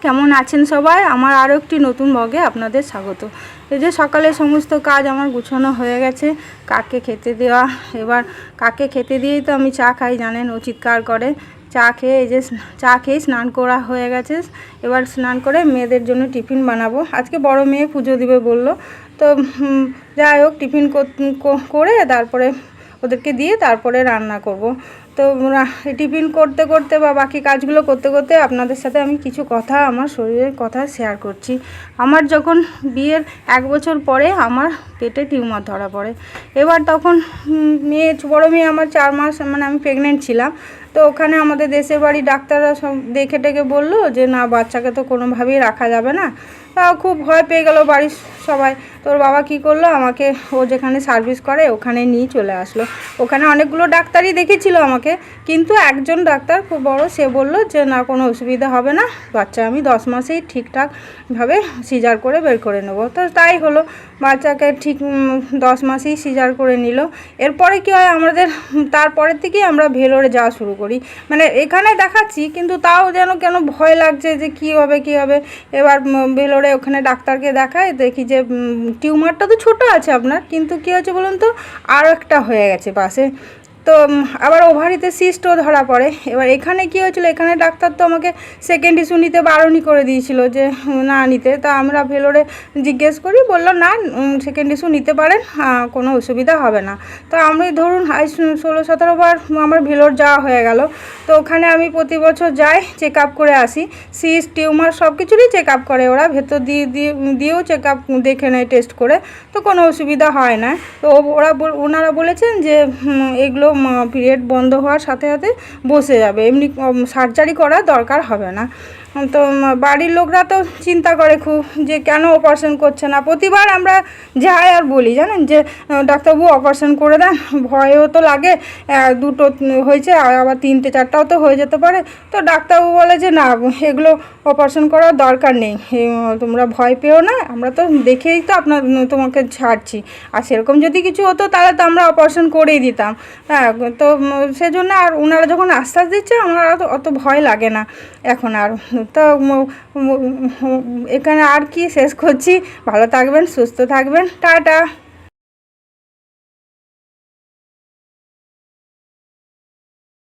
কেমন আছেন সবাই? আমার আরও একটি নতুন ব্লগে আপনাদের স্বাগত। এই যে সকালে সমস্ত কাজ আমার গুছানো হয়ে গেছে, কাককে খেতে দেওয়া। এবার কাককে খেতে দিয়েই তো আমি চা খাই, জানেন, ও চিৎকার করে। চা খেয়ে এই যে চা খেয়েই স্নান করা হয়ে গেছে। এবার স্নান করে মেয়েদের জন্য টিফিন বানাবো। আজকে বড় মেয়ে পুজো দিবে বললো, তো যাই হোক টিফিন করে তারপরে ওদেরকে দিয়ে তারপরে রান্না করব। তো টিফিন করতে করতে বা বাকি কাজগুলো করতে করতে আপনাদের সাথে আমি কিছু কথা, আমার শরীরের কথা শেয়ার করছি। আমার যখন বিয়ের 1 বছর পরে আমার পেটে টিউমার ধরা পড়ে। এবার তখন বড় মেয়ে আমার 4 মাস, মানে আমি প্রেগনেন্ট ছিলাম। তো ওখানে আমাদের দেশের বাড়ি ডাক্তাররা সব দেখে টেকে বললো যে না, বাচ্চাকে তো কোনোভাবেই রাখা যাবে না। খুব ভয় পেয়ে গেল বাড়ির সবাই। তোর বাবা কি করলো, আমাকে ও যেখানে সার্ভিস করে ওখানে নিয়ে চলে আসলো। ওখানে অনেকগুলো ডাক্তারই দেখেছিল আমাকে, কিন্তু একজন ডাক্তার খুব বড়, সে বলল যে না, কোনো অসুবিধা হবে না, বাচ্চা আমি 10 মাসেই ঠিকঠাকভাবে সিজার করে বের করে নেব। তো তাই হলো, বাচ্চাকে ঠিক 10 মাসেই সিজার করে নিল। এরপরে কী হয়, আমাদের তারপরের থেকেই আমরা ভেলোরে যাওয়া শুরু করি। মানে এখানে দেখাচ্ছি, কিন্তু তাও যেন কেন ভয় লাগছে যে কী হবে। এবার ভেলোরে ওখানে ডাক্তারকে দেখায়, দেখি যে টিউমারটা তো ছোটো আছে আপনার, কিন্তু কী হয়েছে বলুন তো, আরও একটা হয়ে গেছে পাশে। তো আবার ওভারিতে সিস্টও ধরা পড়ে। এবার এখানে কী হয়েছিল, এখানে ডাক্তার তো আমাকে সেকেন্ড ইস্যু নিতে বারণই করে দিয়েছিল যে না নিতে। তা আমরা ভেলোরে জিজ্ঞেস করি, বললো না, সেকেন্ড ইস্যু নিতে পারেন, কোনো অসুবিধা হবে না। তো আমি ধরুন 16-17 বার আমার ভেলোর যাওয়া হয়ে গেল। তো ওখানে আমি প্রতি বছর যাই, চেক আপ করে আসি। সিস্ট, টিউমার সব কিছুরই চেক আপ করে ওরা, ভেতর দিয়েও চেক আপ দেখে নেয় টেস্ট করে। তো কোনো অসুবিধা হয় না। তো ওনারা বলেছেন যে এগুলো পিরিয়ড বন্ধ হওয়ার সাথে সাথে বসে যাবে, এমনি সার্জারি করার দরকার হবে না। তো বাড়ির লোকরা তো চিন্তা করে খুব, যে কেন অপারেশন করছে না। প্রতিবার আমরা যাই আর বলি, জানেন, যে ডাক্তারবাবু অপারেশন করে দেন। ভয়ও তো লাগে, 2টো হয়েছে, আবার 3টে-4টাও তো হয়ে যেতে পারে। তো ডাক্তারবাবু বলে যে না, এগুলো অপারেশন করার দরকার নেই, তোমরা ভয় পেও না, আমরা তো দেখেই তো তোমাকে ছাড়ছি। আর সেরকম যদি কিছু হতো তাহলে তো আমরা অপারেশন করেই দিতাম। হ্যাঁ, তো সেজন্য আর ওনারা যখন আশ্বাস দিচ্ছে, আমার অত ভয় লাগে না এখন আর। তো এখানে আর কি শেষ করছি। ভালো থাকবেন, সুস্থ থাকবেন, টাটা।